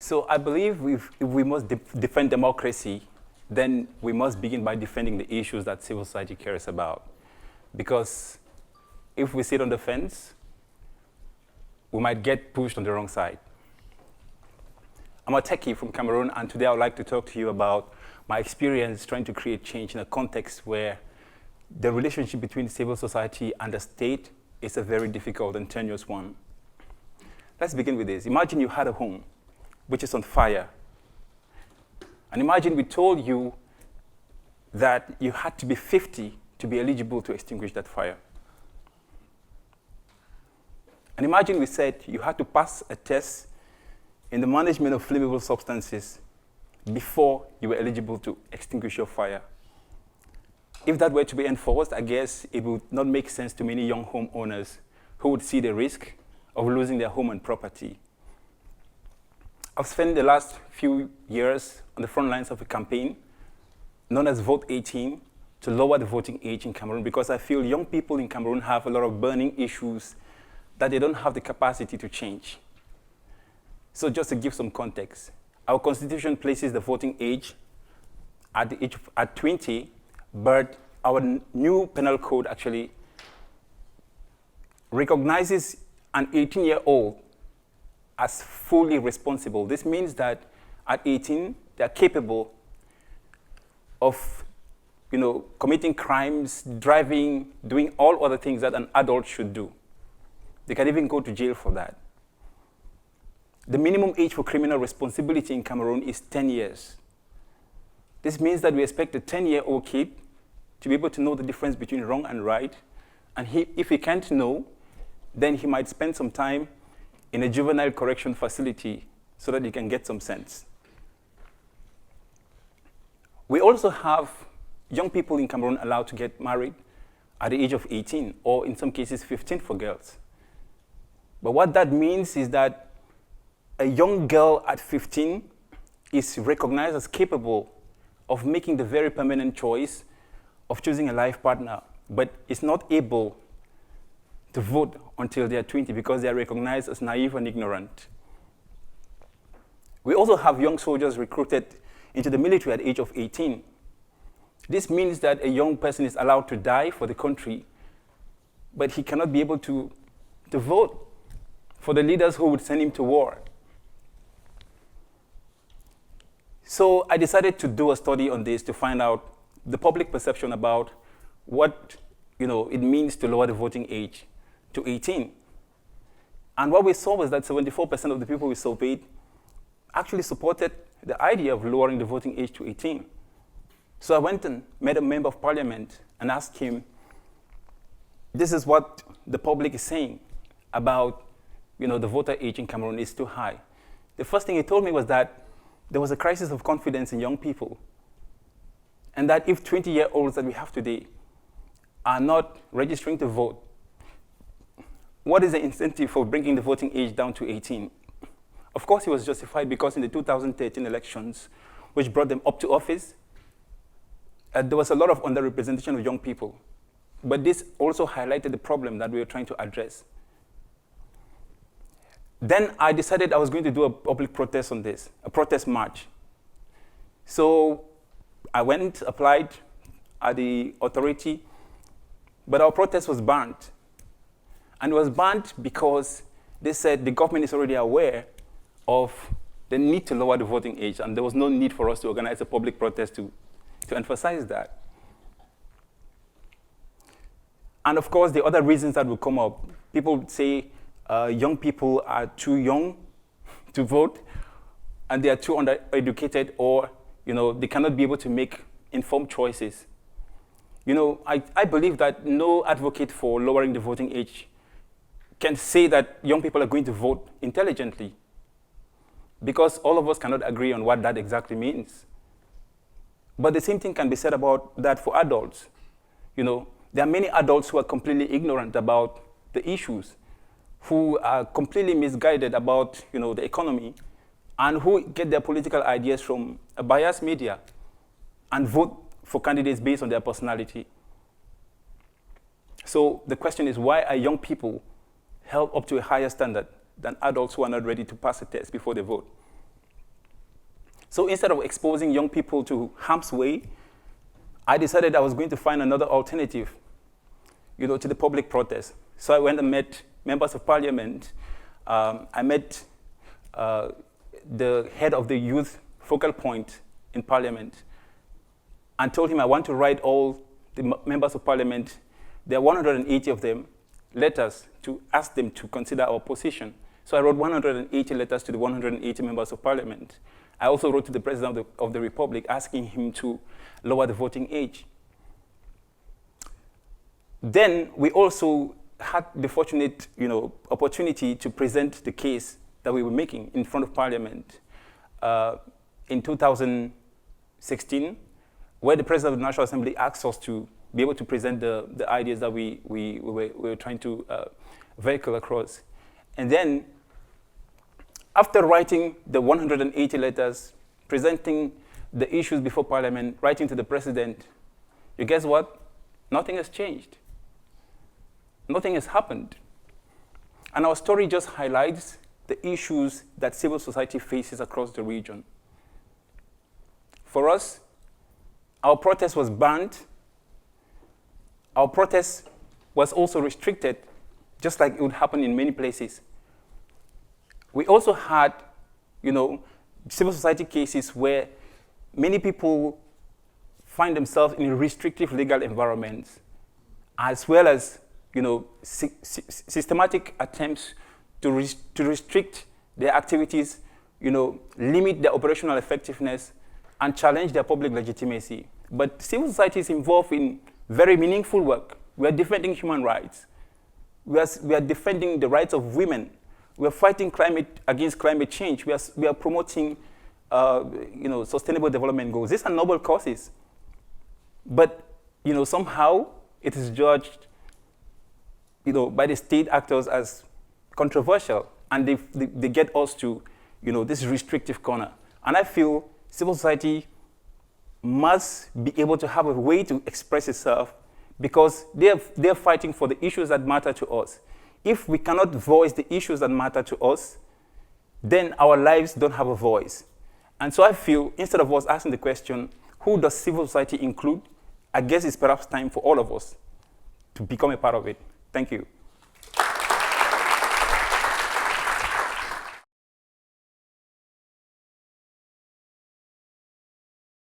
So I believe if we must defend democracy, then we must begin by defending the issues that civil society cares about. Because if we sit on the fence, we might get pushed on the wrong side. I'm Ateki from Cameroon, and today I would like to talk to you about my experience trying to create change in a context where the relationship between civil society and the state is a very difficult and tenuous one. Let's begin with this. Imagine you had a home which is on fire. And imagine we told you that you had to be 50 to be eligible to extinguish that fire. And imagine we said you had to pass a test in the management of flammable substances before you were eligible to extinguish your fire. If that were to be enforced, I guess it would not make sense to many young homeowners who would see the risk of losing their home and property. I've spent the last few years on the front lines of a campaign known as Vote 18 to lower the voting age in Cameroon, because I feel young people in Cameroon have a lot of burning issues that they don't have the capacity to change. So just to give some context, our constitution places the voting age at 20, but our new penal code actually recognizes an 18-year-old as fully responsible. This means that at 18, they're capable of committing crimes, driving, doing all other things that an adult should do. They can even go to jail for that. The minimum age for criminal responsibility in Cameroon is 10 years. This means that we expect a 10-year-old kid to be able to know the difference between wrong and right. And if he can't know, then he might spend some time in a juvenile correction facility so that he can get some sense. We also have young people in Cameroon allowed to get married at the age of 18, or in some cases 15 for girls. But what that means is that a young girl at 15 is recognized as capable of making the very permanent choice of choosing a life partner, but is not able to vote until they are 20 because they are recognized as naive and ignorant. We also have young soldiers recruited into the military at the age of 18. This means that a young person is allowed to die for the country, but he cannot be able to vote for the leaders who would send him to war. So I decided to do a study on this to find out the public perception about what it means to lower the voting age to 18. And what we saw was that 74% of the people we surveyed actually supported the idea of lowering the voting age to 18. So I went and met a member of parliament and asked him, this is what the public is saying about the voter age in Cameroon is too high. The first thing he told me was that there was a crisis of confidence in young people, and that if 20-year-olds that we have today are not registering to vote, what is the incentive for bringing the voting age down to 18? Of course, he was justified because in the 2013 elections, which brought them up to office, there was a lot of underrepresentation of young people. But this also highlighted the problem that we were trying to address. Then I decided I was going to do a public protest on this, a protest march. So I went, applied at the authority, but our protest was banned. And it was banned because they said the government is already aware of the need to lower the voting age, and there was no need for us to organize a public protest to emphasize that. And of course, the other reasons that would come up, people would say young people are too young to vote, and they are too undereducated, or they cannot be able to make informed choices. I believe that no advocate for lowering the voting age can say that young people are going to vote intelligently, because all of us cannot agree on what that exactly means. But the same thing can be said about that for adults. There are many adults who are completely ignorant about the issues, who are completely misguided about the economy, and who get their political ideas from a biased media and vote for candidates based on their personality. So the question is, why are young people held up to a higher standard than adults who are not ready to pass a test before they vote? So instead of exposing young people to harm's way, I decided I was going to find another alternative, to the public protest. So I went and met members of parliament. I met the head of the youth focal point in parliament and told him I want to write all the members of parliament, there are 180 of them, letters to ask them to consider our position. So I wrote 180 letters to the 180 members of parliament. I also wrote to the president of the republic asking him to lower the voting age. Then we also had the fortunate, opportunity to present the case that we were making in front of parliament in 2016, where the president of the National Assembly asked us to be able to present the ideas that we were trying to vehicle across. And then, after writing the 180 letters, presenting the issues before Parliament, writing to the president, you guess what? Nothing has changed. Nothing has happened. And our story just highlights the issues that civil society faces across the region. For us, our protest was banned. Our protest was also restricted, just like it would happen in many places. We also had, civil society cases where many people find themselves in restrictive legal environments, as well as, systematic attempts to restrict their activities, limit their operational effectiveness, and challenge their public legitimacy. But civil society is involved in very meaningful work. We are defending human rights. We are defending the rights of women. We are fighting against climate change. We are promoting sustainable development goals. These are noble causes. But somehow it is judged by the state actors as controversial, and they get us to this restrictive corner. And I feel civil society must be able to have a way to express itself, because they're fighting for the issues that matter to us. If we cannot voice the issues that matter to us, then our lives don't have a voice. And so I feel, instead of us asking the question, who does civil society include? I guess it's perhaps time for all of us to become a part of it. Thank you.